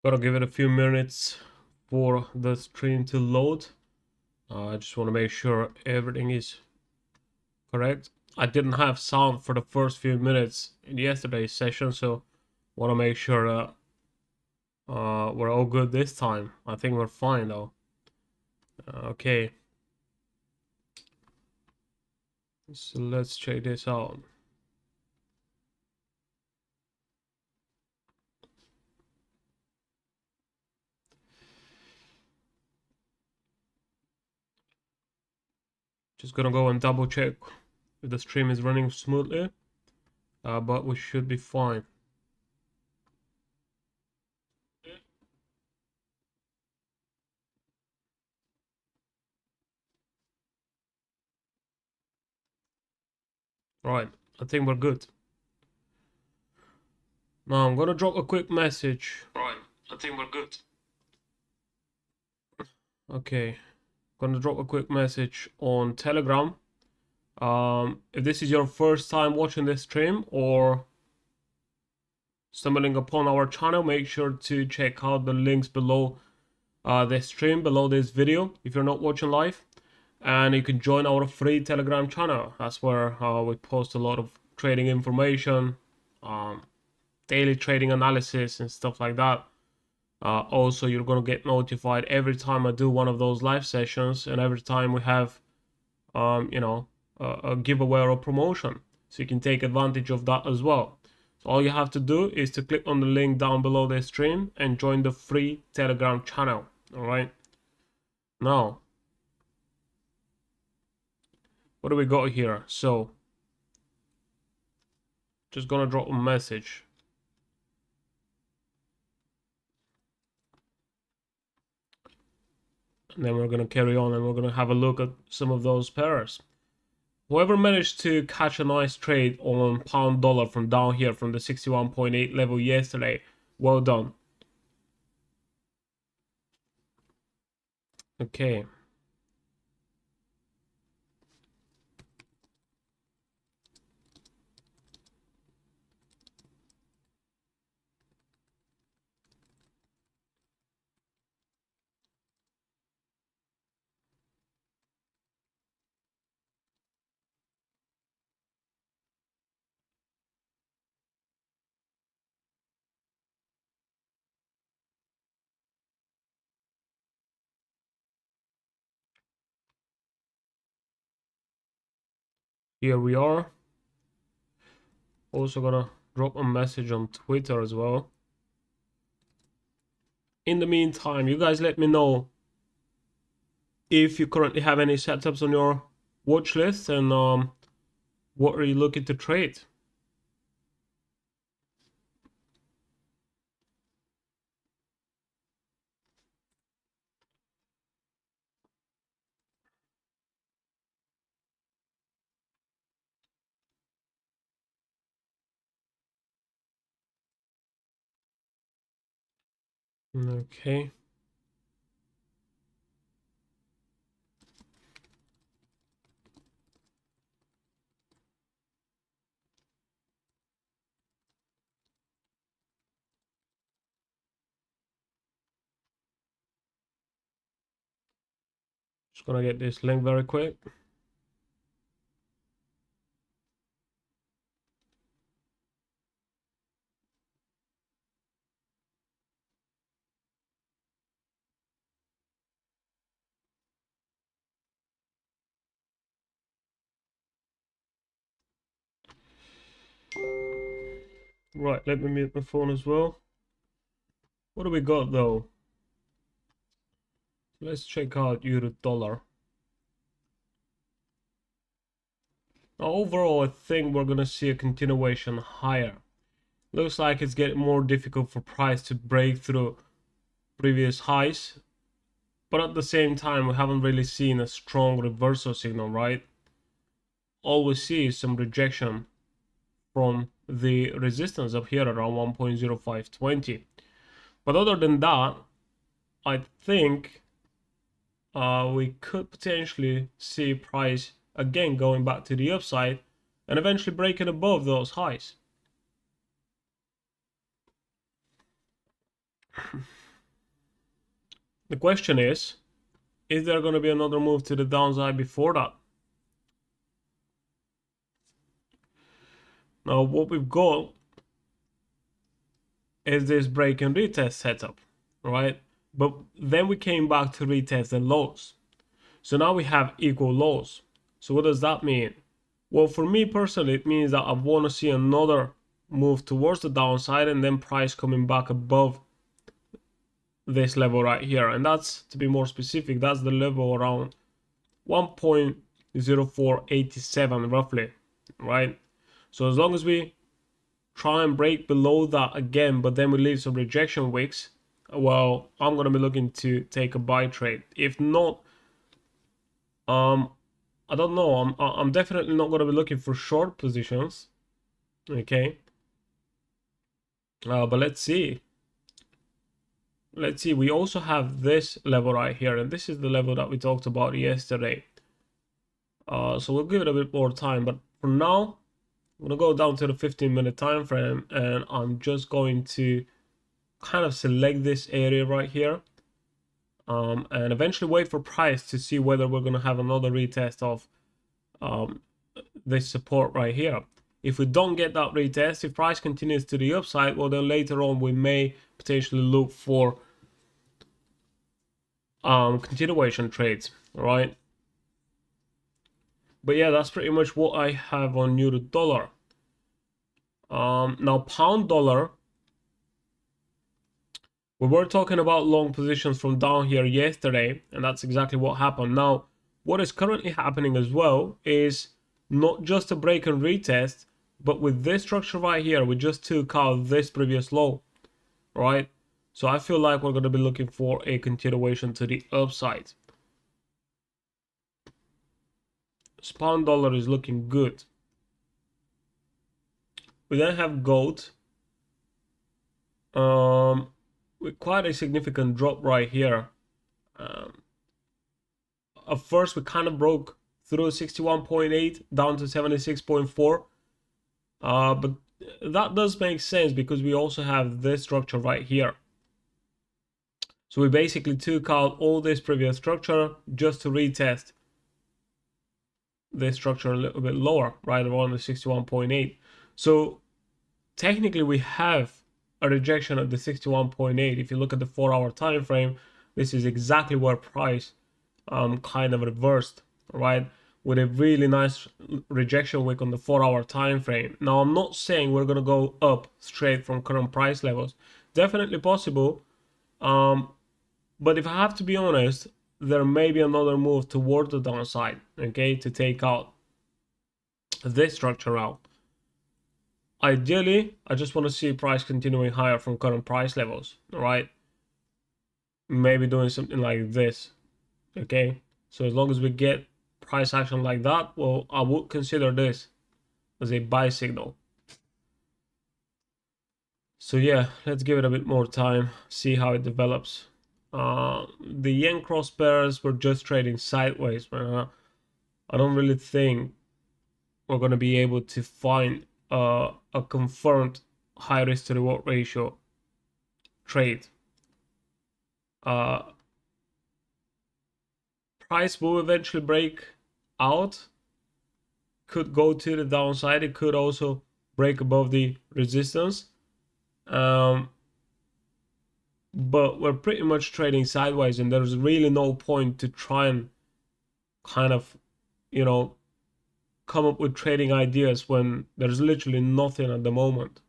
Gotta give it a few minutes for the stream to load. I just want to make sure everything is correct. I didn't have sound for the first few minutes in yesterday's session, so want to make sure we're all good this time. I think we're fine though. Okay, so let's check this out. Just gonna go and double check if the stream is running smoothly, but we should be fine. Right, I think we're good. Now I'm gonna drop a quick message. Right, I think we're good. Okay, gonna drop a quick message on Telegram. If this is your first time watching this stream or stumbling upon our channel, make sure to check out the links below the stream, below this video if you're not watching live. And you can join our free Telegram channel. That's where we post a lot of trading information, daily trading analysis and stuff like that. Also, you're gonna get notified every time I do one of those live sessions, and every time we have, a giveaway or a promotion. So you can take advantage of that as well. So all you have to do is to click on the link down below the stream and join the free Telegram channel. All right. Now, what do we got here? So, just gonna drop a message. And then we're gonna carry on and we're gonna have a look at some of those pairs. Whoever managed to catch a nice trade on pound dollar from down here from the 61.8 level yesterday, well done. Okay. Here we are. Also gonna drop a message on Twitter as well. In the meantime, you guys let me know if you currently have any setups on your watch list and what are you looking to trade. Okay. Just gonna get this link very quick. Right, let me mute my phone as well. What do we got though? Let's check out euro dollar. Now, overall, I think we're gonna see a continuation higher. Looks like it's getting more difficult for price to break through previous highs, but at the same time, we haven't really seen a strong reversal signal, right? All we see is some rejection from the resistance up here around 1.0520. But other than that, I think we could potentially see price again going back to the upside and eventually breaking above those highs. The question is there going to be another move to the downside before that? Now what we've got is this break and retest setup, right? But then we came back to retest the lows. So now we have equal lows. So what does that mean? Well, for me personally, it means that I want to see another move towards the downside and then price coming back above this level right here. And that's, to be more specific, that's the level around 1.0487 roughly, right? So as long as we try and break below that again, but then we leave some rejection wicks, well, I'm going to be looking to take a buy trade. If not, I don't know. I'm definitely not going to be looking for short positions. Okay. But let's see. Let's see. We also have this level right here, and this is the level that we talked about yesterday. So we'll give it a bit more time, but for now, I'm gonna go down to the 15-minute time frame, and I'm just going to kind of select this area right here, and eventually wait for price to see whether we're gonna have another retest of this support right here. If we don't get that retest, if price continues to the upside, well then later on we may potentially look for continuation trades, right? But yeah, that's pretty much what I have on euro dollar. Now pound dollar, we were talking about long positions from down here yesterday, and that's exactly what happened. Now, what is currently happening as well is not just a break and retest, but with this structure right here, we just took out this previous low, right? So I feel like we're going to be looking for a continuation to the upside. So pound dollar is looking good. We then have gold. With quite a significant drop right here. At first, we kind of broke through 61.8 down to 76.4. But that does make sense because we also have this structure right here. So we basically took out all this previous structure just to retest this structure a little bit lower, right around the 61.8. So technically we have a rejection at the 61.8. If you look at the 4-hour time frame, this is exactly where price kind of reversed, right? With a really nice rejection wick on the 4-hour time frame. Now, I'm not saying we're gonna go up straight from current price levels. Definitely possible. But if I have to be honest, there may be another move toward the downside, okay, to take out this structure out. Ideally, I just want to see price continuing higher from current price levels, all right? Maybe doing something like this, okay? So as long as we get price action like that, well, I would consider this as a buy signal. So yeah, let's give it a bit more time, see how it develops. The yen cross pairs were just trading sideways, man. I don't really think we're going to be able to find a confirmed high risk to reward ratio trade. Price will eventually break out, could go to the downside, it could also break above the resistance, but we're pretty much trading sideways, and there's really no point to try and kind of, you know, come up with trading ideas when there's literally nothing at the moment.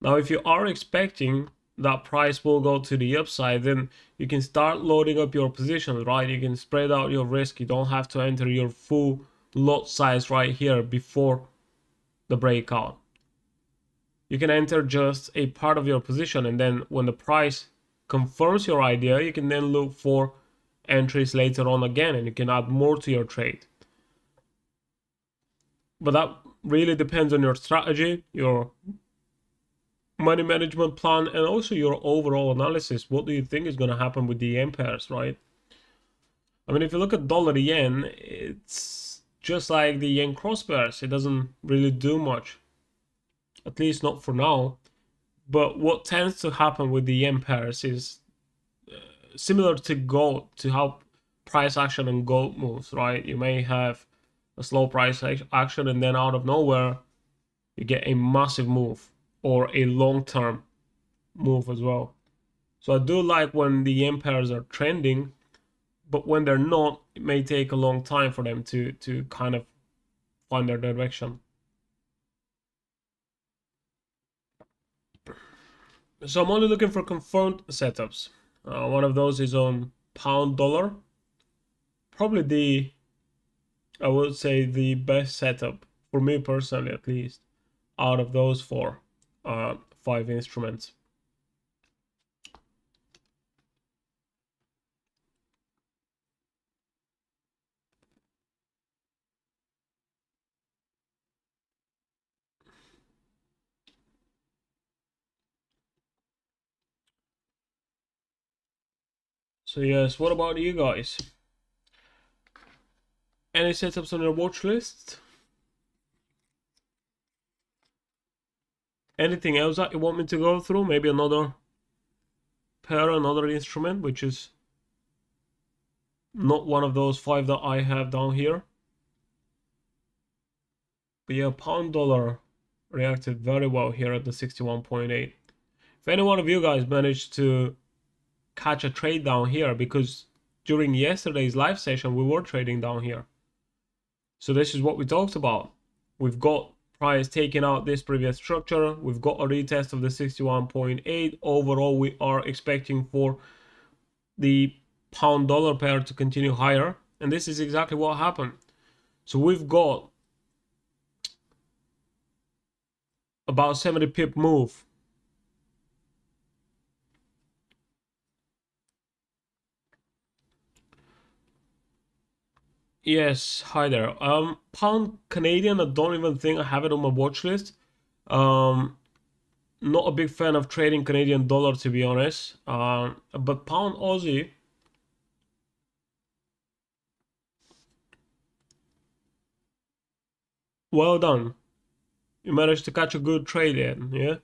Now, if you are expecting that price will go to the upside, then you can start loading up your positions, right? You can spread out your risk. You don't have to enter your full lot size right here before the breakout. You can enter just a part of your position, and then when the price confirms your idea, you can then look for entries later on again, and you can add more to your trade. But that really depends on your strategy, your money management plan, and also your overall analysis. What do you think is going to happen with the yen pairs, right? I mean, if you look at dollar yen, it's just like the yen cross pairs. It doesn't really do much, at least not for now. But what tends to happen with the yen pairs is similar to gold, to how price action on gold moves, right? You may have a slow price action, and then out of nowhere you get a massive move or a long-term move as well. So I do like when the yen pairs are trending, but when they're not, it may take a long time for them to kind of find their direction. So I'm only looking for confirmed setups. One of those is on pound dollar. Probably the, I would say, the best setup for me personally, at least, out of those four, 5 instruments. So yes, what about you guys? Any setups on your watch list? Anything else that you want me to go through? Maybe another pair, another instrument, which is not one of those 5 that I have down here. But yeah, pound dollar reacted very well here at the 61.8. If any one of you guys managed to catch a trade down here, because during yesterday's live session we were trading down here. So this is what we talked about. We've got price taking out this previous structure. We've got a retest of the 61.8. Overall, we are expecting for the pound dollar pair to continue higher. And this is exactly what happened. So we've got about 70 pip move. Yes, hi there. Pound Canadian, I don't even think I have it on my watch list. Not a big fan of trading Canadian dollar, to be honest. But pound Aussie, well done. You managed to catch a good trade in, yeah?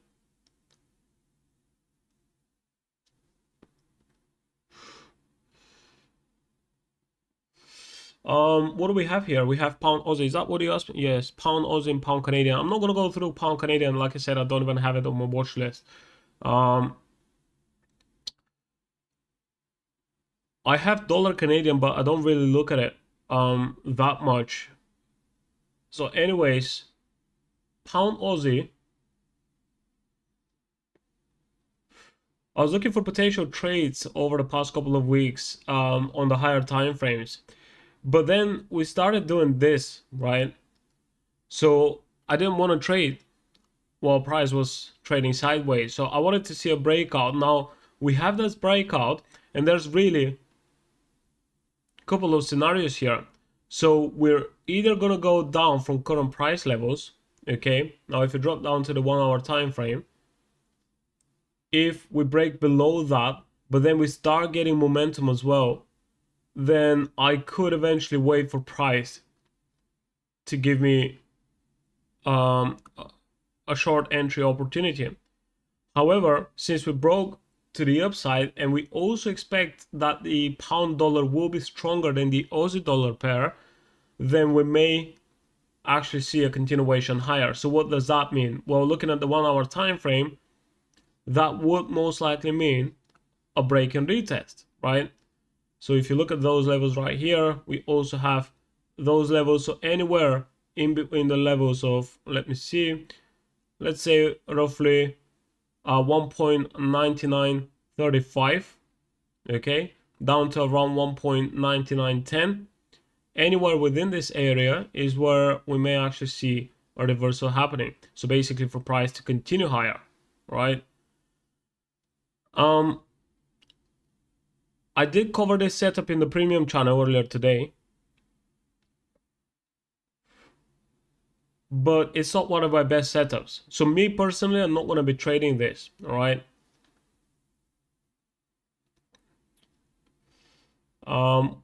What do we have here? We have pound Aussie. Is that what you asked me? Yes, pound Aussie and pound Canadian. I'm not gonna go through pound Canadian. Like I said, I don't even have it on my watch list. I have dollar Canadian, but I don't really look at it that much. So anyways, pound Aussie. I was looking for potential trades over the past couple of weeks on the higher time frames. But then we started doing this, right? So I didn't want to trade while price was trading sideways. So I wanted to see a breakout. Now we have this breakout, and there's really a couple of scenarios here. So we're either gonna go down from current price levels, okay? Now if you drop down to the 1 hour time frame, if we break below that, but then we start getting momentum as well, then I could eventually wait for price to give me a short entry opportunity. However, since we broke to the upside and we also expect that the pound dollar will be stronger than the Aussie dollar pair, then we may actually see a continuation higher. So what does that mean? Well, looking at the 1 hour time frame, that would most likely mean a break and retest, right? So if you look at those levels right here, we also have those levels. So anywhere in between the levels of, let me see, let's say roughly 1.9935, okay, down to around 1.9910. Anywhere within this area is where we may actually see a reversal happening. So basically for price to continue higher, right? I did cover this setup in the premium channel earlier today, but it's not one of my best setups. So me personally, I'm not going to be trading this, all right?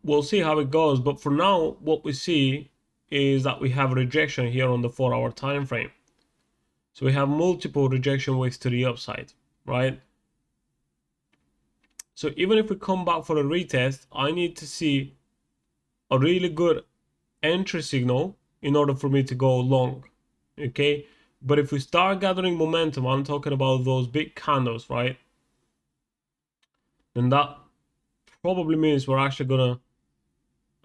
We'll see how it goes, but for now, what we see is that we have rejection here on the 4 hour time frame. So we have multiple rejection waves to the upside, right? So even if we come back for a retest, I need to see a really good entry signal in order for me to go long, okay? But if we start gathering momentum, I'm talking about those big candles, right? Then that probably means we're actually gonna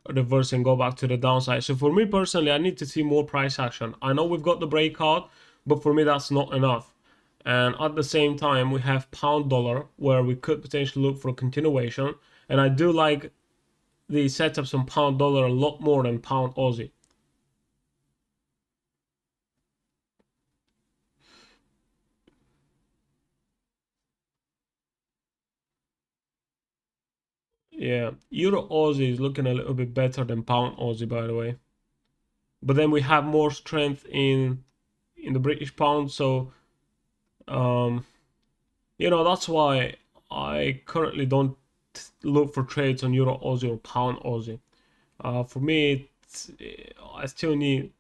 reverse and go back to the downside. So for me personally, I need to see more price action. I know we've got the breakout, but for me that's not enough. And at the same time, we have pound dollar where we could potentially look for a continuation. And I do like the setups on pound dollar a lot more than pound Aussie. Yeah, Euro Aussie is looking a little bit better than pound Aussie, by the way. But then we have more strength in the British pound, so um, that's why I currently don't look for trades on Euro Aussie or pound Aussie. For me, I still need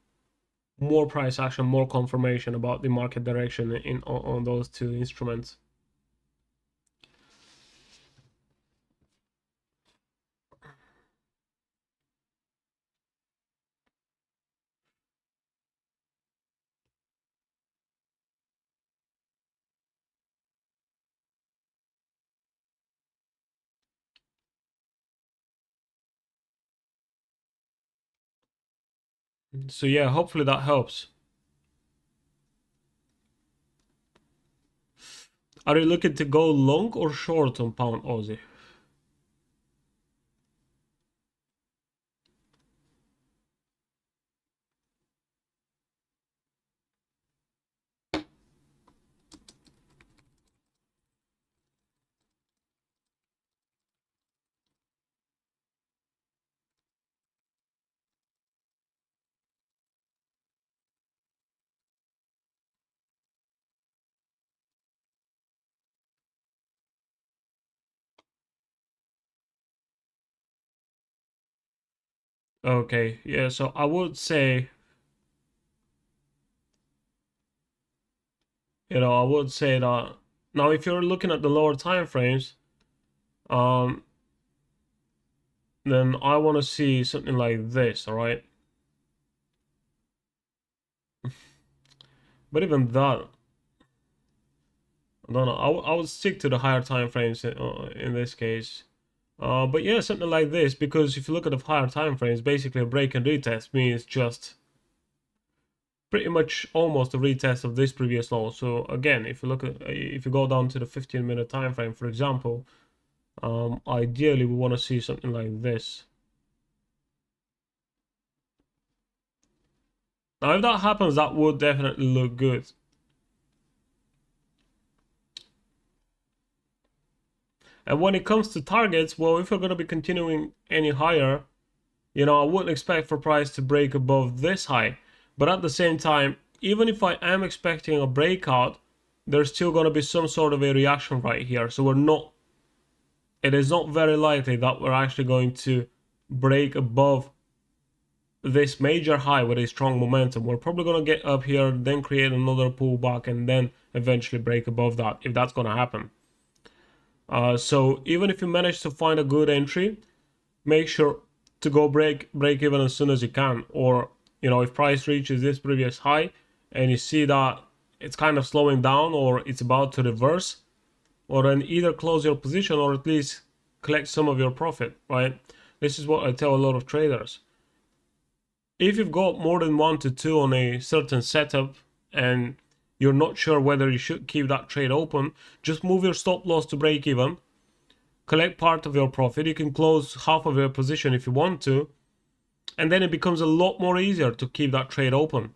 more price action, more confirmation about the market direction on those two instruments. So yeah, hopefully that helps. Are you looking to go long or short on pound Aussie? Okay, yeah, so I would say, I would say that now if you're looking at the lower time frames, um, then I want to see something like this, all right? But even that, I don't know. I would stick to the higher time frames in this case. But yeah, something like this, because if you look at the higher time frames, basically a break and retest means just pretty much almost a retest of this previous low. So again, if you go down to the 15-minute time frame, for example, ideally we want to see something like this. Now, if that happens, that would definitely look good. And when it comes to targets, well, if we're going to be continuing any higher, I wouldn't expect for price to break above this high. But at the same time, even if I am expecting a breakout, there's still going to be some sort of a reaction right here. So it is not very likely that we're actually going to break above this major high with a strong momentum. We're probably going to get up here, then create another pullback, and then eventually break above that, if that's going to happen. So even if you manage to find a good entry, make sure to go break even as soon as you can. Or if price reaches this previous high and you see that it's kind of slowing down or it's about to reverse, or then either close your position or at least collect some of your profit, right? This is what I tell a lot of traders. If you've got more than 1 to 2 on a certain setup and you're not sure whether you should keep that trade open, just move your stop loss to break even, collect part of your profit. You can close half of your position if you want to, and then it becomes a lot more easier to keep that trade open.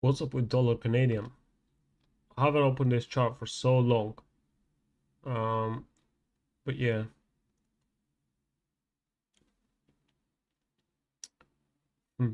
What's up with dollar Canadian? I haven't opened this chart for so long. But yeah. Hmm.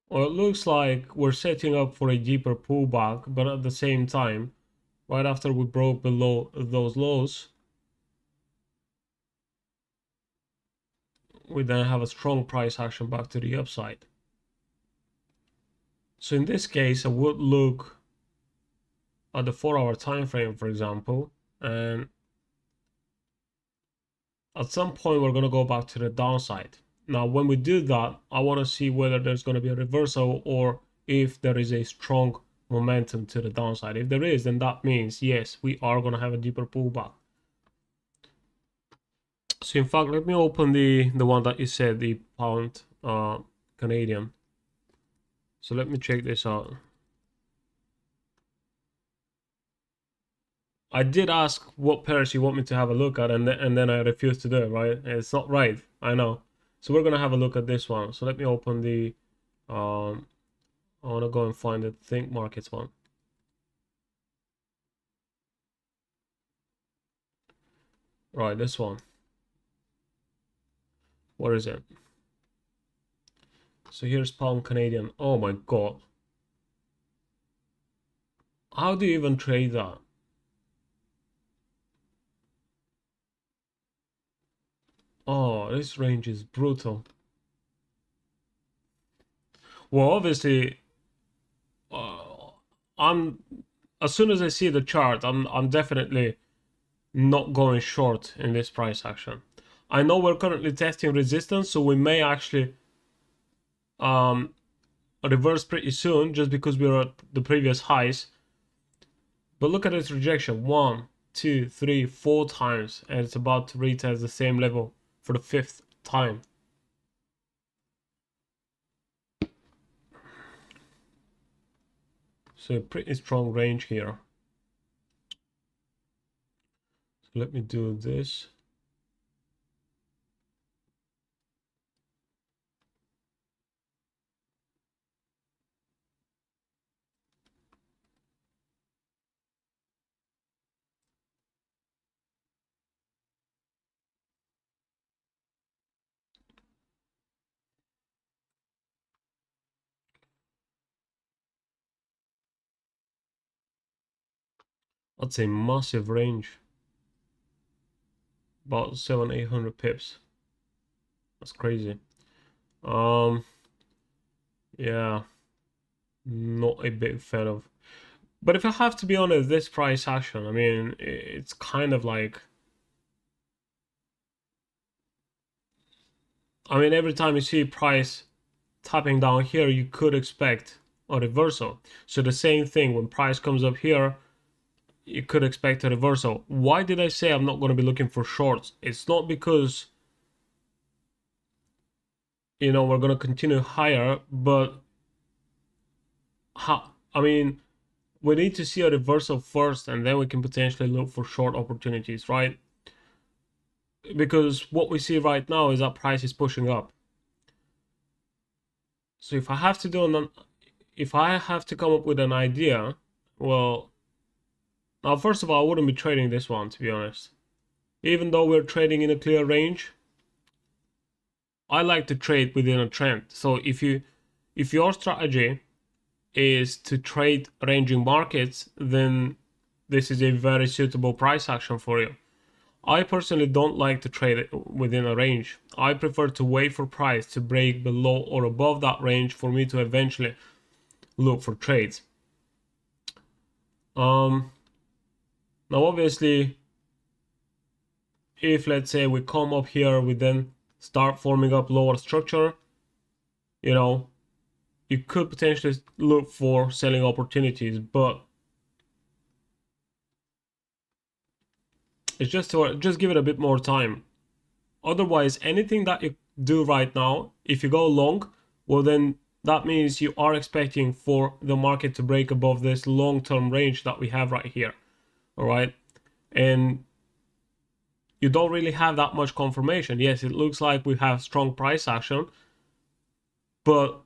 Well, it looks like we're setting up for a deeper pullback, but at the same time, right after we broke below those lows, we then have a strong price action back to the upside. So in this case, I would look at the 4-hour time frame, for example, and at some point we're going to go back to the downside. Now, when we do that, I want to see whether there's going to be a reversal or if there is a strong momentum to the downside. If there is, then that means, yes, we are going to have a deeper pullback. So in fact, let me open the one that you said, the pound Canadian. So let me check this out. I did ask what pairs you want me to have a look at, and then I refused to do it, right? It's not right, I know. So we're gonna have a look at this one. So let me open the, I wanna go and find the Think Markets one. Right, this one. What is it? So here's pound Canadian. Oh my God. How do you even trade that? Oh, this range is brutal. Well, obviously, I'm as soon as I see the chart, I'm definitely not going short in this price action. I know we're currently testing resistance, so we may actually reverse pretty soon just because we're at the previous highs. But look at its rejection: 1, 2, 3, 4 times, and it's about to retest the same level for the 5th time. So a pretty strong range here. So let me do this. That's a massive range. About 700-800 pips. That's crazy. Yeah, not a big fan of. But if I have to be honest, this price action, I mean, it's kind of like, I mean, every time you see price tapping down here, you could expect a reversal. So the same thing, when price comes up here, you could expect a reversal. Why did I say I'm not going to be looking for shorts? It's not because, you know, we're going to continue higher, but I mean, we need to see a reversal first, and then we can potentially look for short opportunities, right? Because what we see right now is that price is pushing up. So if I have to do if I have to come up with an idea, well, now first of all, I wouldn't be trading this one, to be honest. Even though we're trading in a clear range, I like to trade within a trend. So if your strategy is to trade ranging markets, then this is a very suitable price action for you. I personally don't like to trade it within a range. I prefer to wait for price to break below or above that range for me to eventually look for trades. Now obviously, if let's say we come up here, we then start forming up lower structure, you know, you could potentially look for selling opportunities, but it's just give it a bit more time. Otherwise, anything that you do right now, if you go long, well then that means you are expecting for the market to break above this long-term range that we have right here. All right, and you don't really have that much confirmation. Yes, it looks like we have strong price action, but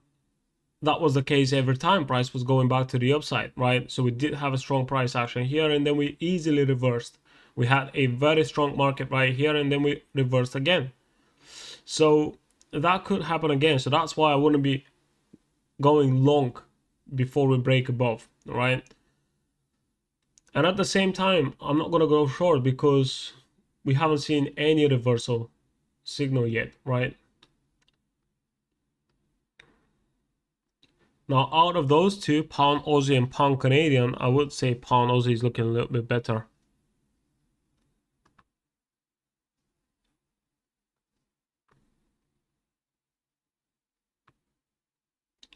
that was the case every time price was going back to the upside, right? So we did have a strong price action here, and then we easily reversed. We had a very strong market right here, and then we reversed again. So that could happen again. So that's why I wouldn't be going long before we break above, right? And at the same time, I'm not going to go short because we haven't seen any reversal signal yet, right? Now, out of those two, pound Aussie and pound Canadian, I would say pound Aussie is looking a little bit better.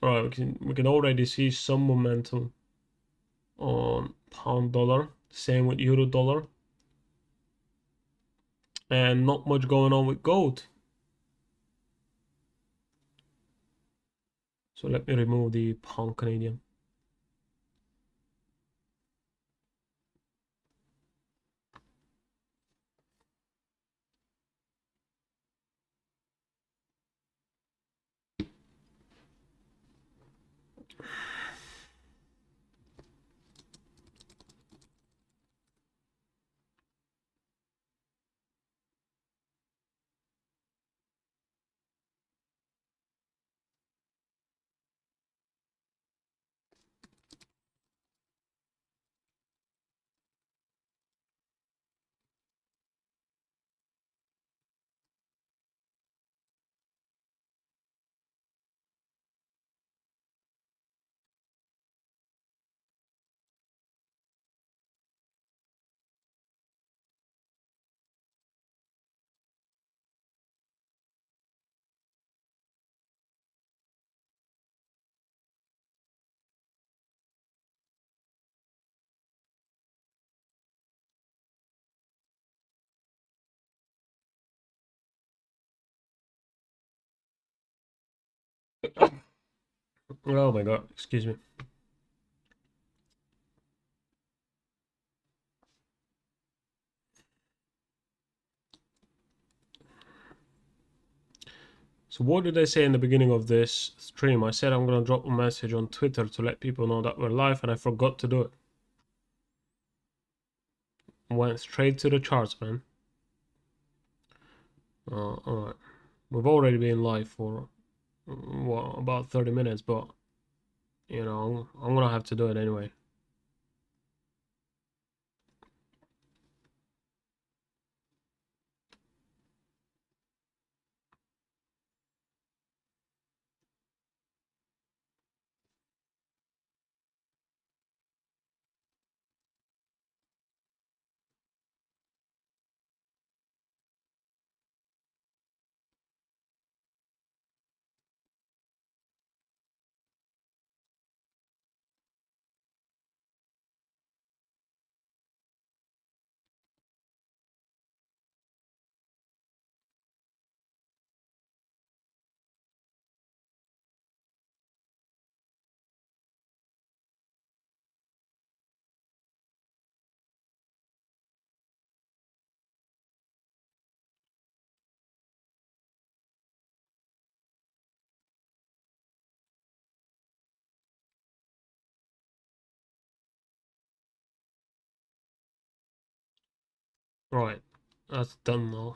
All right, we can already see some momentum on pound dollar. Same with euro dollar. And not much going on with gold. So let me remove the pound Canadian. Oh my god, excuse me. So what did I say in the beginning of this stream? I said I'm gonna drop a message on Twitter to let people know that we're live, and I forgot to do it. Went straight to the charts, man. Alright. We've already been live for what, about 30 minutes, but you know, I'm gonna have to do it anyway. Right, that's done now.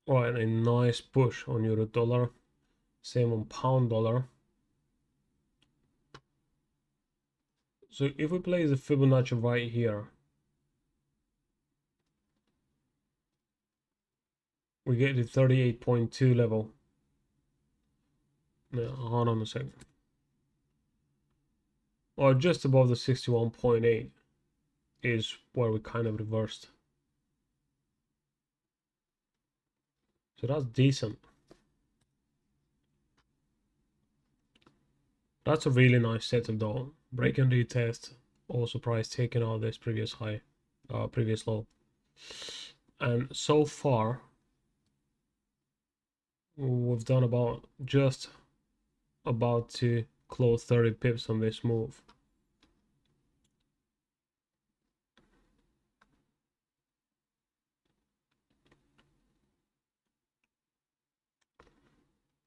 Right, a nice push on euro dollar. Same on pound dollar. So if we place the Fibonacci right here, we get the 38.2 level. Now, hold on a second. Or just above the 61.8 is where we kind of reversed. So that's decent. That's a really nice setup though. Break and retest, also price taking out this previous high, previous low. And so far, we've done just about to close 30 pips on this move.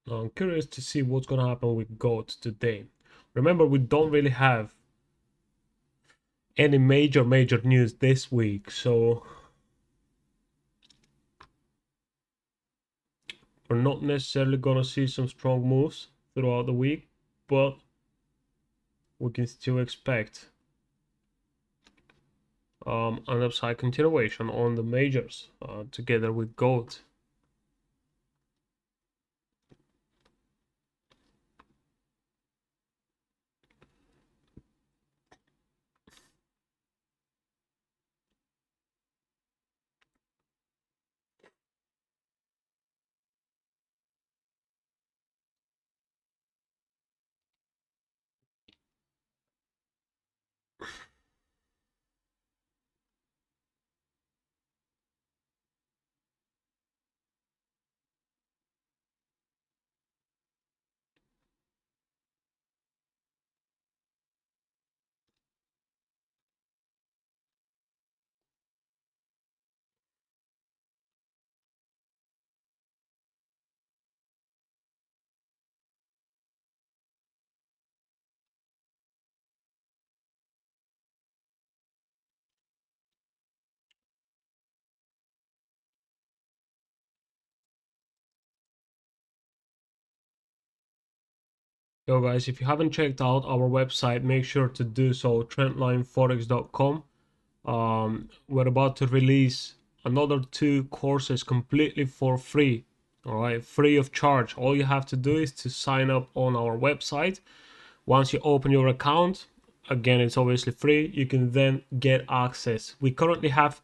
Now I'm curious to see what's gonna happen with gold today. Remember, we don't really have any major news this week, so we're not necessarily gonna see some strong moves throughout the week, but we can still expect an upside continuation on the majors together with gold. Yo guys, if you haven't checked out our website, make sure to do so, trendlineforex.com. We're about to release another 2 courses completely for free. All right, free of charge. All you have to do is to sign up on our website. Once you open your account, again, it's obviously free. You can then get access. We currently have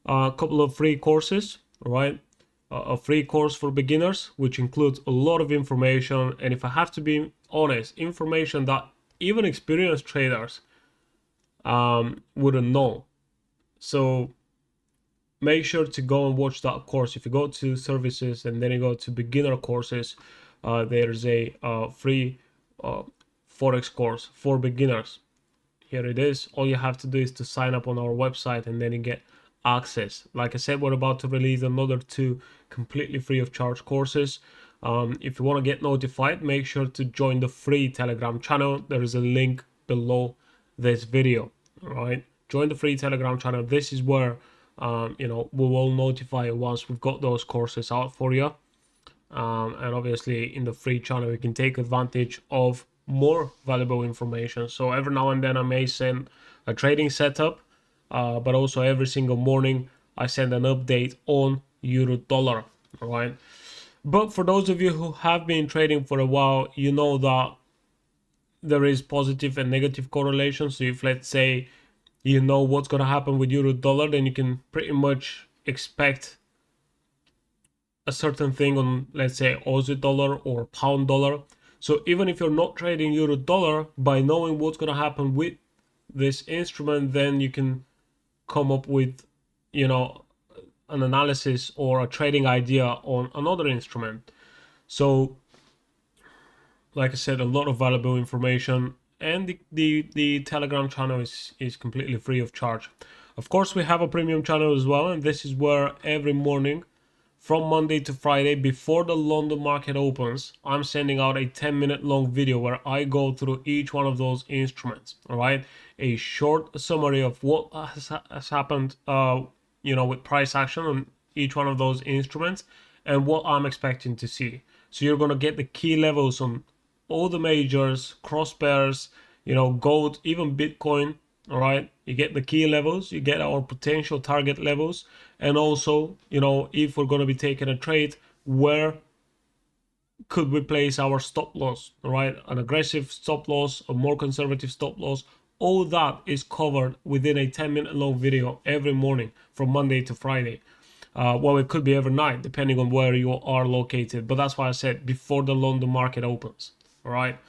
a couple of free courses, all right? A free course for beginners, which includes a lot of information. And if I have to be honest, information that even experienced traders wouldn't know. So make sure to go and watch that course. If you go to services and then you go to beginner courses, there's a free Forex course for beginners. Here it is. All you have to do is to sign up on our website and then you get access. Like I said, we're about to release another 2 completely free of charge courses. If you want to get notified, make sure to join the free Telegram channel. There is a link below this video. All right, join the free Telegram channel. This is where we will notify you once we've got those courses out for you. And obviously in the free channel you can take advantage of more valuable information. So every now and then I may send a trading setup, but also every single morning I send an update on euro dollar. All right, but for those of you who have been trading for a while, you know that there is positive and negative correlation. So if, let's say, you know what's going to happen with euro dollar, then you can pretty much expect a certain thing on, let's say, Aussie dollar or pound dollar. So even if you're not trading euro dollar, by knowing what's going to happen with this instrument, then you can come up with, an analysis or a trading idea on another instrument. So like I said, a lot of valuable information, and the Telegram channel is completely free of charge. Of course, we have a premium channel as well, and this is where every morning from Monday to Friday before the London market opens, I'm sending out a 10-minute long video where I go through each one of those instruments. All right, a short summary of what has happened with price action on each one of those instruments and what I'm expecting to see. So you're going to get the key levels on all the majors, cross pairs, gold, even Bitcoin. All right, you get the key levels, you get our potential target levels, and also, if we're going to be taking a trade, where could we place our stop loss? All right, an aggressive stop loss, a more conservative stop loss. All that is covered within a 10-minute long video every morning from Monday to Friday. Well, it could be every night depending on where you are located, but that's why I said before the London market opens. All right,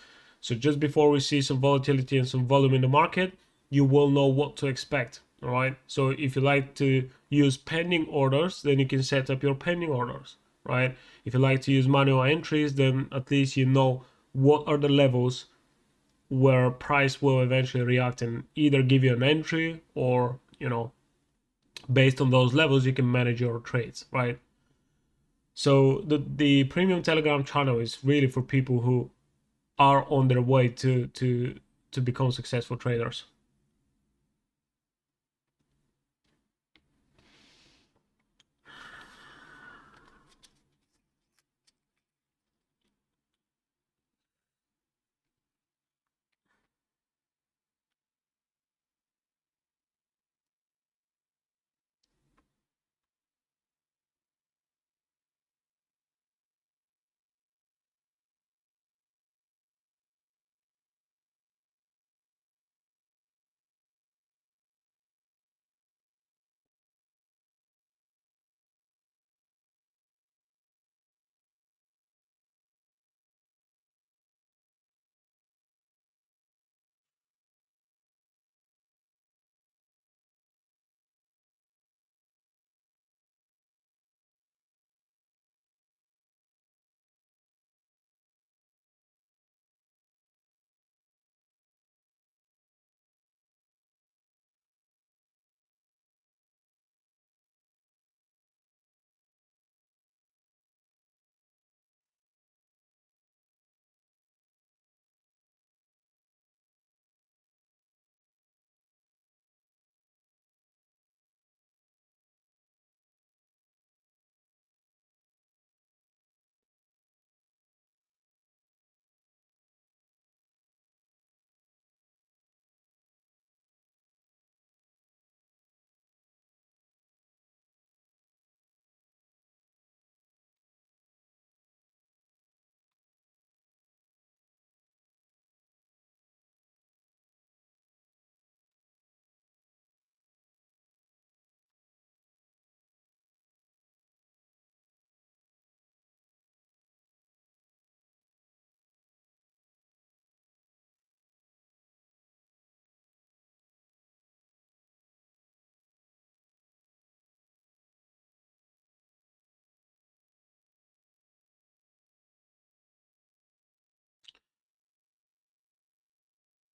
So just before we see some volatility and some volume in the market, you will know what to expect. All right. So if you like to use pending orders, then you can set up your pending orders, right? If you like to use manual entries, then at least you know what are the levels where price will eventually react and either give you an entry, or, based on those levels, you can manage your trades, right? So the premium Telegram channel is really for people who are on their way to become successful traders.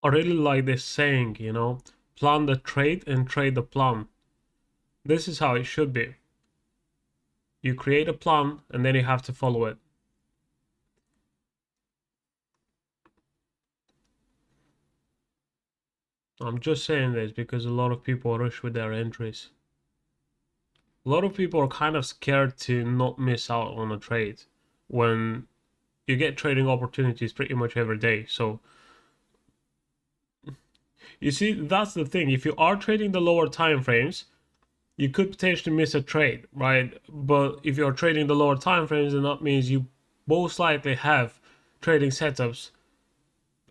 I really like this saying, plan the trade and trade the plan. This is how it should be. You create a plan and then you have to follow it. I'm just saying this because a lot of people rush with their entries. A lot of people are kind of scared to not miss out on a trade when you get trading opportunities pretty much every day. So you see, that's the thing. If you are trading the lower time frames, you could potentially miss a trade, right? But if you're trading the lower time frames, then that means you most likely have trading setups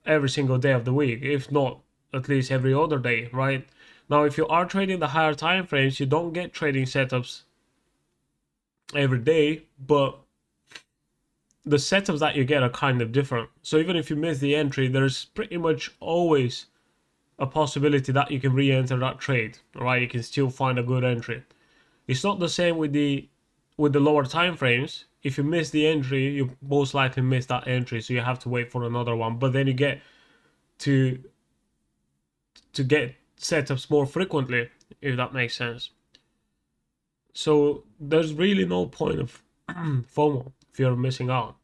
every single day of the week, if not at least every other day, right? Now, if you are trading the higher time frames, you don't get trading setups every day, but the setups that you get are kind of different. So even if you miss the entry, there's pretty much always a possibility that you can re-enter that trade, right? You can still find a good entry. It's not the same with the lower time frames. If you miss the entry, you most likely miss that entry, so you have to wait for another one. But then you get to get setups more frequently, if that makes sense. So there's really no point of FOMO if you're missing out.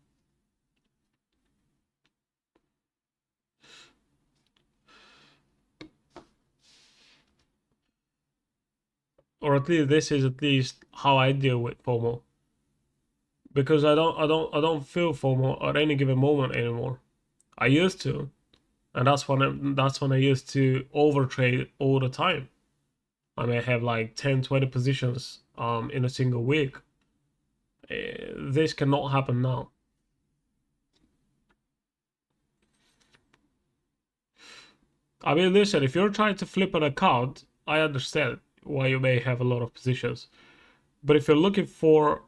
Or at least this is at least how I deal with FOMO. Because I don't feel FOMO at any given moment anymore. I used to, and that's when I used to overtrade all the time. I may have like 10, 20 positions in a single week. This cannot happen now. I mean, listen, if you're trying to flip an account, I understand why you may have a lot of positions. But if you're looking for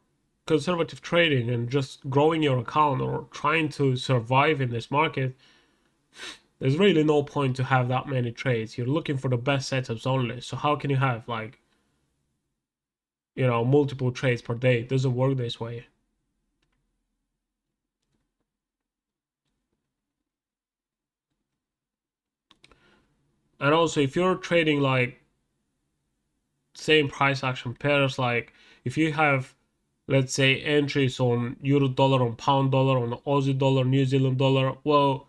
conservative trading and just growing your account or trying to survive in this market, there's really no point to have that many trades. You're looking for the best setups only. So how can you have like, multiple trades per day? It doesn't work this way. And also, if you're trading like same price action pairs, like if you have, let's say, entries on euro dollar, on pound dollar, on Aussie dollar, New Zealand dollar, well,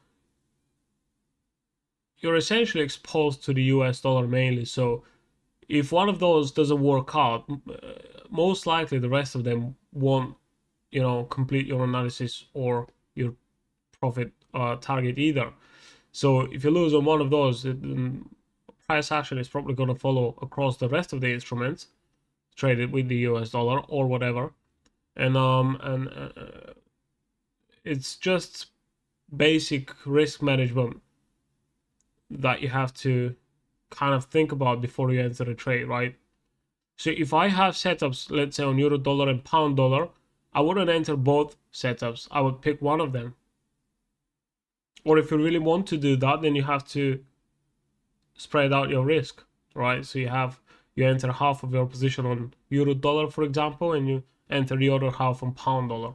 you're essentially exposed to the US dollar mainly. So if one of those doesn't work out, most likely the rest of them won't, complete your analysis or your profit target either. So if you lose on one of those, price action is probably going to follow across the rest of the instruments traded with the US dollar or whatever. And it's just basic risk management that you have to kind of think about before you enter a trade, right? So if I have setups, let's say on euro dollar and pound dollar, I wouldn't enter both setups. I would pick one of them. Or if you really want to do that, then you have to spread out your risk, right? So you enter half of your position on euro dollar, for example, and you enter the other half on pound dollar.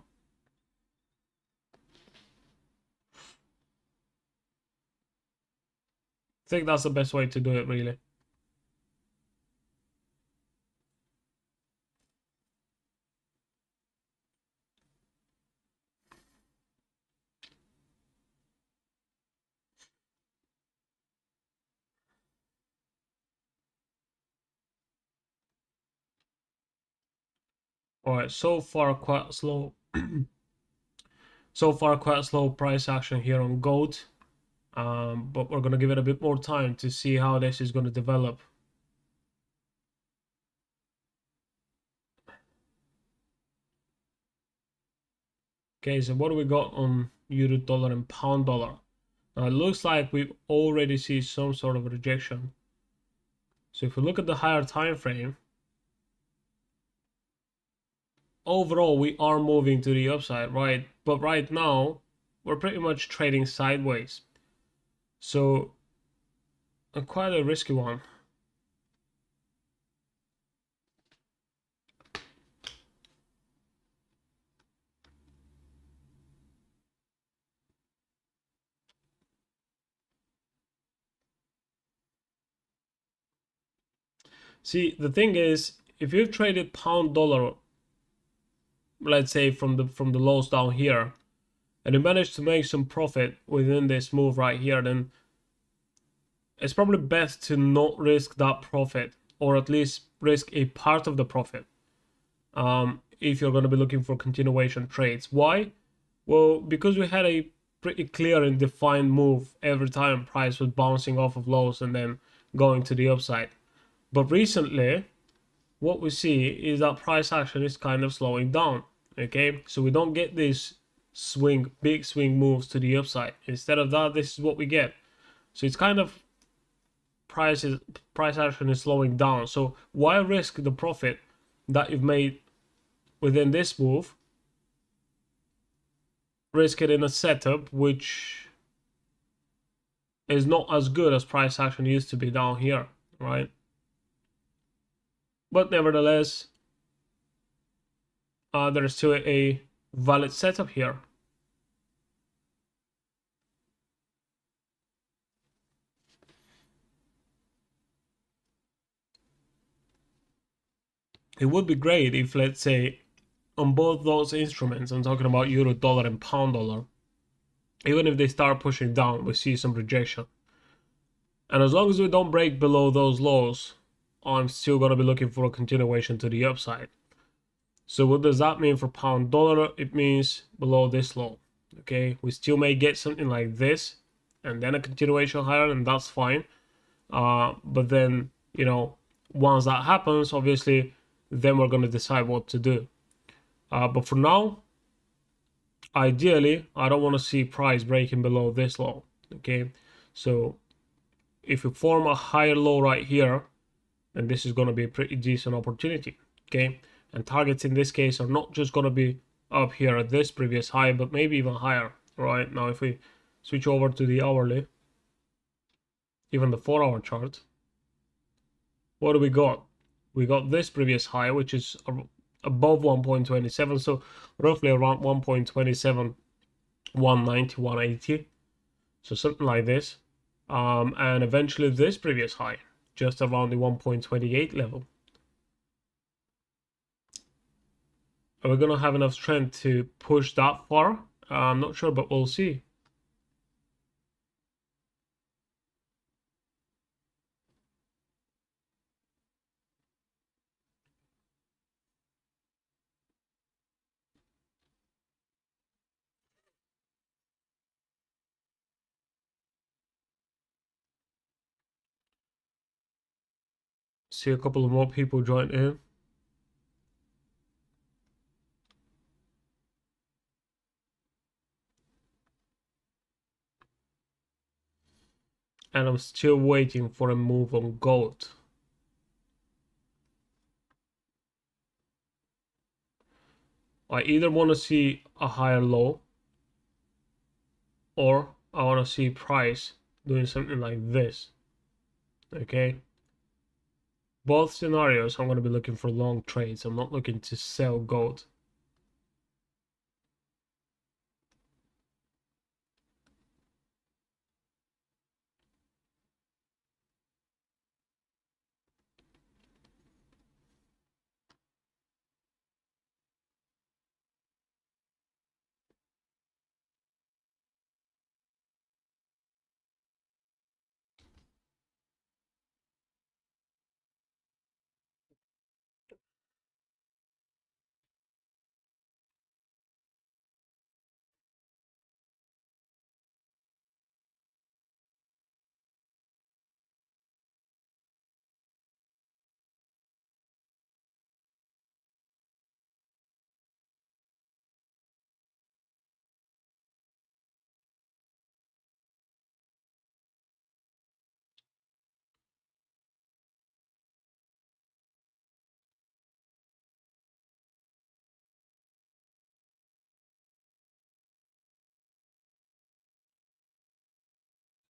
I think that's the best way to do it, really. All right, so far quite slow. So far quite slow price action here on gold, but we're gonna give it a bit more time to see how this is gonna develop. Okay, so what do we got on euro dollar and pound dollar? Now it looks like we already see some sort of rejection. So if we look at the higher time frame, overall we are moving to the upside, right? But right now we're pretty much trading sideways. So quite a risky one. See, the thing is, if you've traded pound dollar, let's say from the lows down here, and you manage to make some profit within this move right here, then it's probably best to not risk that profit, or at least risk a part of the profit, if you're going to be looking for continuation trades. Why? Well, because we had a pretty clear and defined move every time price was bouncing off of lows and then going to the upside. But recently, what we see is that price action is kind of slowing down. Okay, so we don't get these big swing moves to the upside. Instead of that, this is what we get. So it's kind of price action is slowing down. So why risk the profit that you've made within this move? Risk it in a setup which is not as good as price action used to be down here, right? But nevertheless, there's still a valid setup here. It would be great if, let's say, on both those instruments, I'm talking about euro dollar and pound dollar, even if they start pushing down, we see some rejection. And as long as we don't break below those lows, I'm still going to be looking for a continuation to the upside. So what does that mean for pound dollar? It means below this low. Okay, we still may get something like this and then a continuation higher, and that's fine. But then, once that happens, obviously, then we're going to decide what to do. But for now, ideally, I don't want to see price breaking below this low. Okay, so if we form a higher low right here, then this is going to be a pretty decent opportunity. Okay, and targets in this case are not just going to be up here at this previous high, but maybe even higher. Right now, if we Switch over to the hourly, even the 4-hour chart. What do we got? We got this previous high, which is above 1.27, so roughly around 1.27, 190, 180. So something like this. And eventually this previous high, just around the 1.28 level. Are we going to have enough strength to push that far? I'm not sure, but we'll see. See a couple of more people join in. And I'm still waiting for a move on gold. I either want to see a higher low, or I want to see price doing something like this. Okay. Both scenarios, I'm going to be looking for long trades. I'm not looking to sell gold.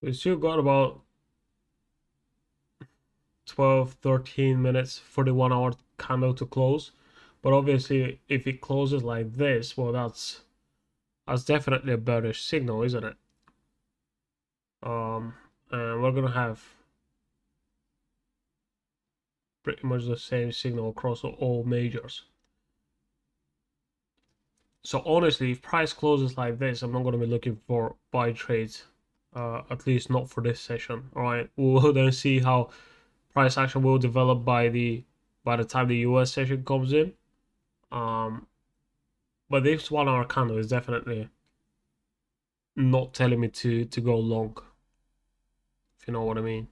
We still got about 12, 13 minutes for the 1 hour candle to close. But obviously, if it closes like this, well, that's definitely a bearish signal, isn't it? And we're gonna have pretty much the same signal across all majors. So honestly, if price closes like this, I'm not gonna be looking for buy trades, at least not for this session. All right, we'll then see how price action will develop by the time the US session comes in. But this 1 hour candle is definitely not telling me to go long, if you know what I mean.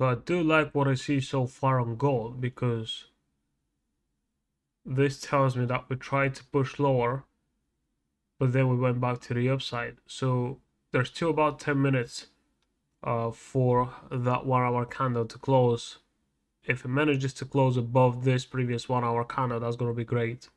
So I do like what I see so far on gold, because this tells me that we tried to push lower, but then we went back to the upside. So there's still about 10 minutes for that 1 hour candle to close. If it manages to close above this previous 1 hour candle, that's going to be great.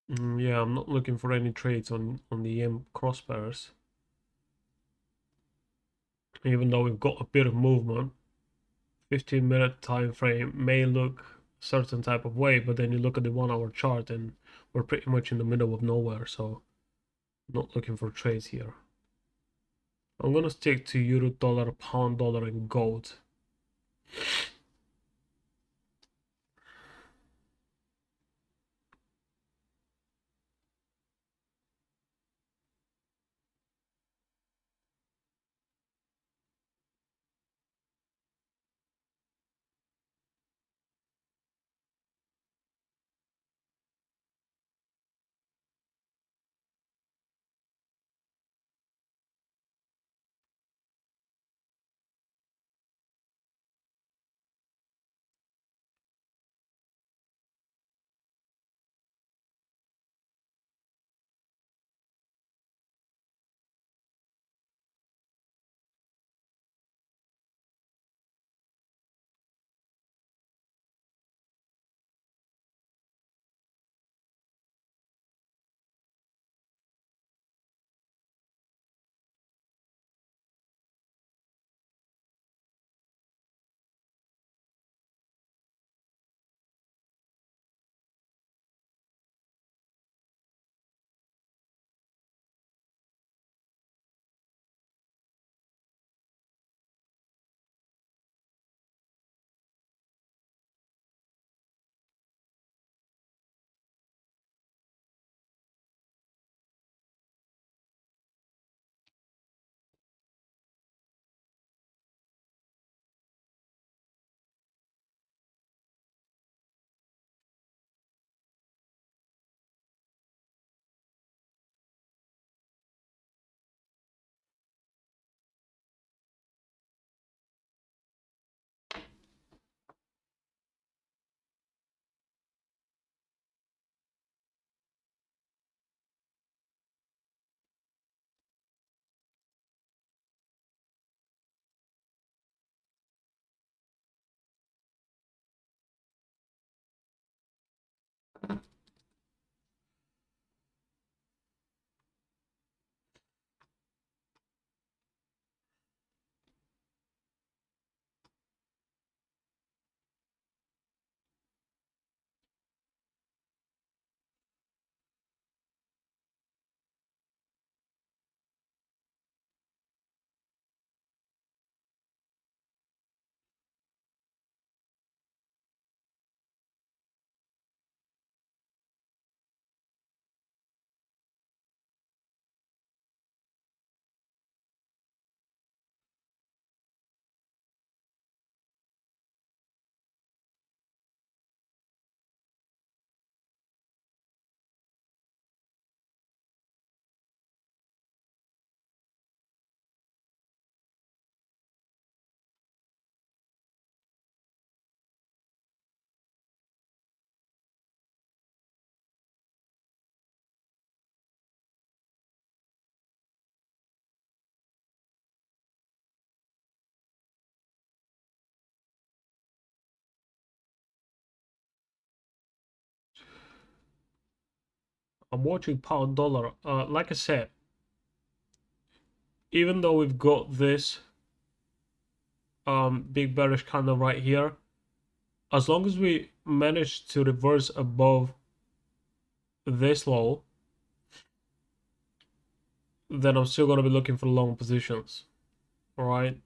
Yeah, I'm not looking for any trades on the EM crosspairs. Even though we've got a bit of movement, 15-minute time frame may look a certain type of way, but then you look at the 1 hour chart and we're pretty much in the middle of nowhere, so not looking for trades here. I'm gonna stick to euro, dollar, pound, dollar, and gold. I'm watching pound dollar. Like I said, even though we've got this big bearish candle right here, as long as we manage to reverse above this low, then I'm still gonna be looking for long positions. Alright.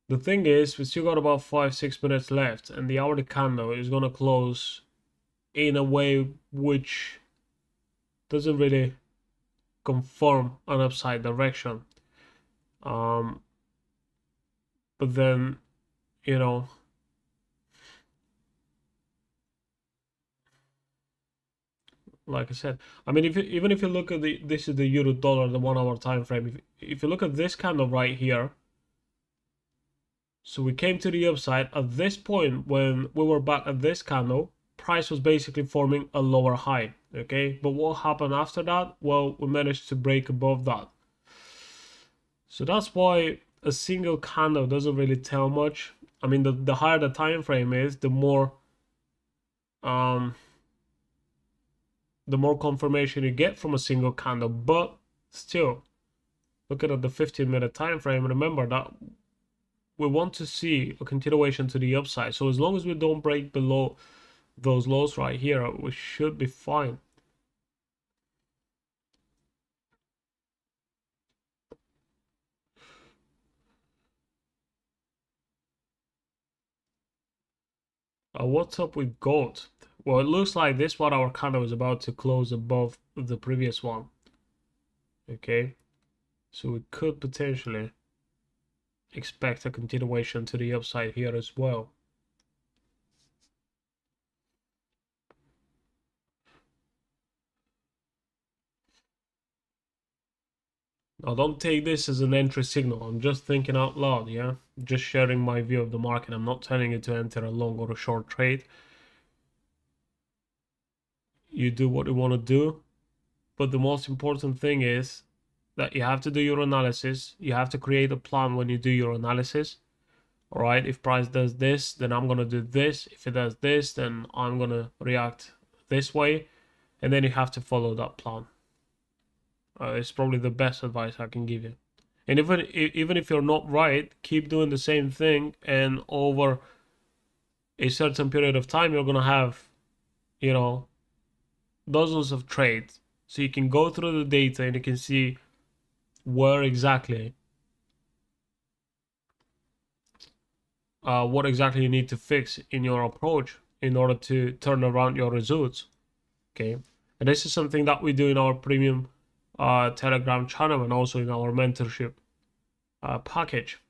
The thing is, we still got about 5-6 minutes left, and the hourly candle is gonna close in a way which doesn't really confirm an upside direction. But then, you know, like I said, I mean, even if you look at this is the euro dollar, the 1 hour time frame. If you look at this candle right here, so we came to the upside at this point when we were back at this candle, price was basically forming a lower high, okay? But what happened after that? Well, we managed to break above that. So that's why a single candle doesn't really tell much. I mean, the higher the time frame is, the more confirmation you get from a single candle. But still, looking at the 15-minute time frame, remember that we want to see a continuation to the upside. So as long as we don't break below those lows right here, we should be fine. What's up with gold? Well, it looks like this 1 hour candle is about to close above the previous one. Okay, so we could potentially expect a continuation to the upside here as well. Now, don't take this as an entry signal. I'm just thinking out loud, yeah? Just sharing my view of the market. I'm not telling you to enter a long or a short trade. You do what you want to do. But the most important thing is that you have to do your analysis. You have to create a plan when you do your analysis. All right, if price does this, then I'm going to do this. If it does this, then I'm going to react this way. And then you have to follow that plan. It's probably the best advice I can give you. And even if you're not right, keep doing the same thing, and over a certain period of time, you're gonna have, you know, dozens of trades. So you can go through the data and you can see where exactly, what exactly you need to fix in your approach in order to turn around your results. Okay, and this is something that we do in our premium Telegram channel and also in our mentorship package.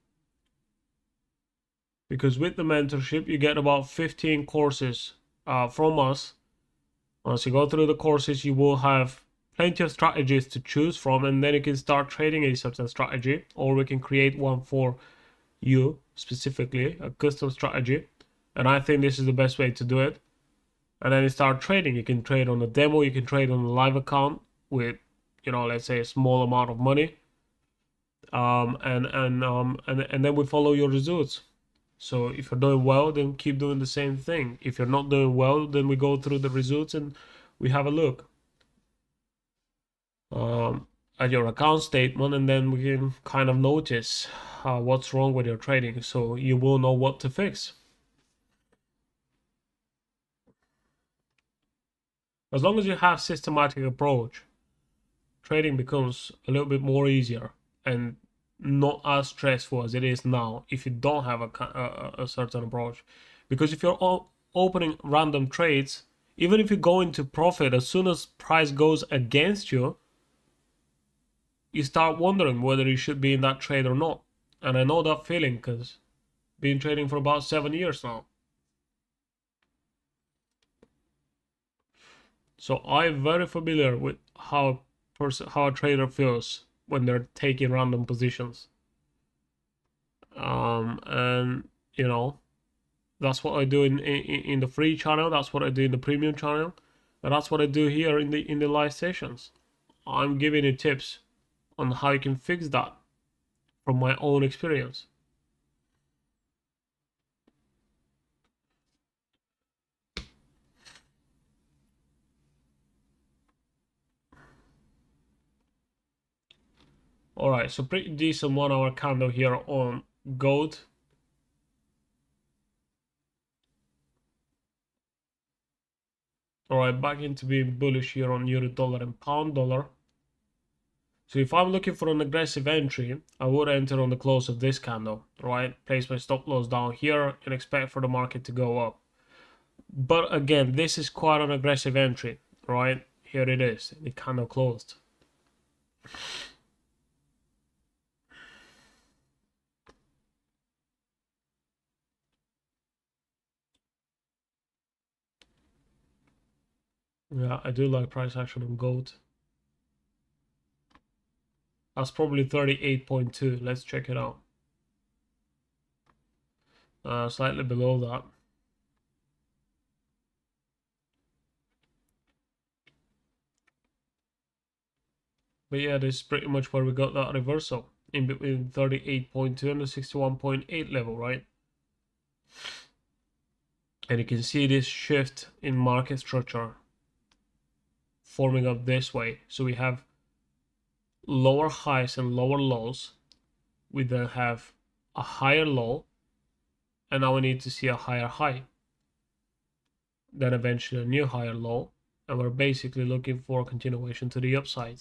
Because with the mentorship, you get about 15 courses from us. Once you go through the courses, you will have plenty of strategies to choose from, and then you can start trading a certain strategy, or we can create one for you specifically, a custom strategy. And I think this is the best way to do it. And then you start trading. You can trade on a demo, you can trade on a live account with, you know, let's say a small amount of money. And then we follow your results. So if you're doing well, then keep doing the same thing. If you're not doing well, then we go through the results and we have a look at your account statement, and then we can kind of notice what's wrong with your trading, so you will know what to fix. As long as you have systematic approach, trading becomes a little bit more easier and not as stressful as it is now if you don't have a certain approach. Because if you're opening random trades, even if you go into profit, as soon as price goes against you, you start wondering whether you should be in that trade or not. And I know that feeling because I've been trading for about 7 years now. So I'm very familiar with how a trader feels when they're taking random positions. And you know, that's what I do in the free channel. That's what I do in the premium channel, and that's what I do here in the live sessions. I'm giving you tips on how you can fix that from my own experience. All right, so pretty decent 1 hour candle here on gold. All right, back into being bullish here on euro dollar and pound dollar. So if I'm looking for an aggressive entry, I would enter on the close of this candle, right? Place my stop loss down here and expect for the market to go up. But again, this is quite an aggressive entry, right? Here it is, the candle closed. Yeah, I do like price action on gold. That's probably 38.2. Let's check it out. Slightly below that. But yeah, this is pretty much where we got that reversal. In between 38.2 and the 61.8 level, right? And you can see this shift in market structure forming up this way. So we have lower highs and lower lows. We then have a higher low, and now we need to see a higher high. Then eventually a new higher low, and we're basically looking for a continuation to the upside.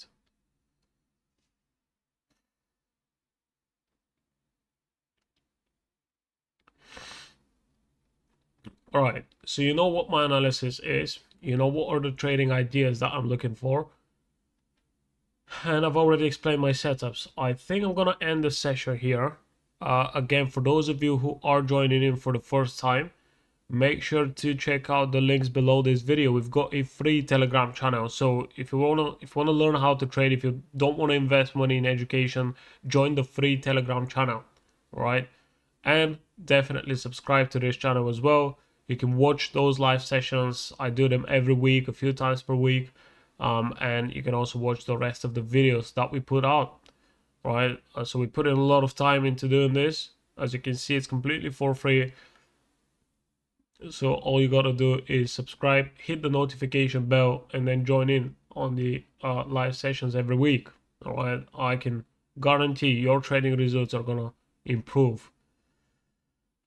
All right, so you know what my analysis is. You know what are the trading ideas that I'm looking for. And I've already explained my setups. I think I'm gonna end the session here. Again, for those of you who are joining in for the first time, make sure to check out the links below this video. We've got a free Telegram channel. So if you wanna learn how to trade, if you don't want to invest money in education, join the free Telegram channel. All right, and definitely subscribe to this channel as well. You can watch those live sessions. I do them every week, a few times per week. And you can also watch the rest of the videos that we put out, right? So we put in a lot of time into doing this. As you can see, it's completely for free. So all you gotta do is subscribe, hit the notification bell, and then join in on the live sessions every week. All right, I can guarantee your trading results are gonna improve.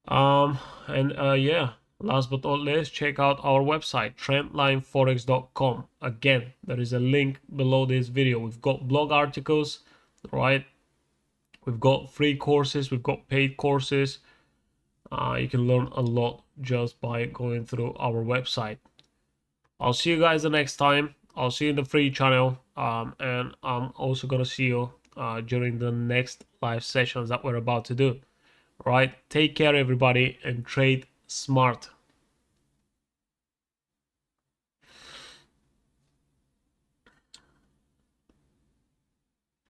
Yeah, last but not least, check out our website, trendlineforex.com. Again, there is a link below this video. We've got blog articles, right? We've got free courses, we've got paid courses. You can learn a lot just by going through our website. I'll see you guys the next time. I'll see you in the free channel. And I'm also gonna see you during the next live sessions that we're about to do. All right, take care everybody and trade smart.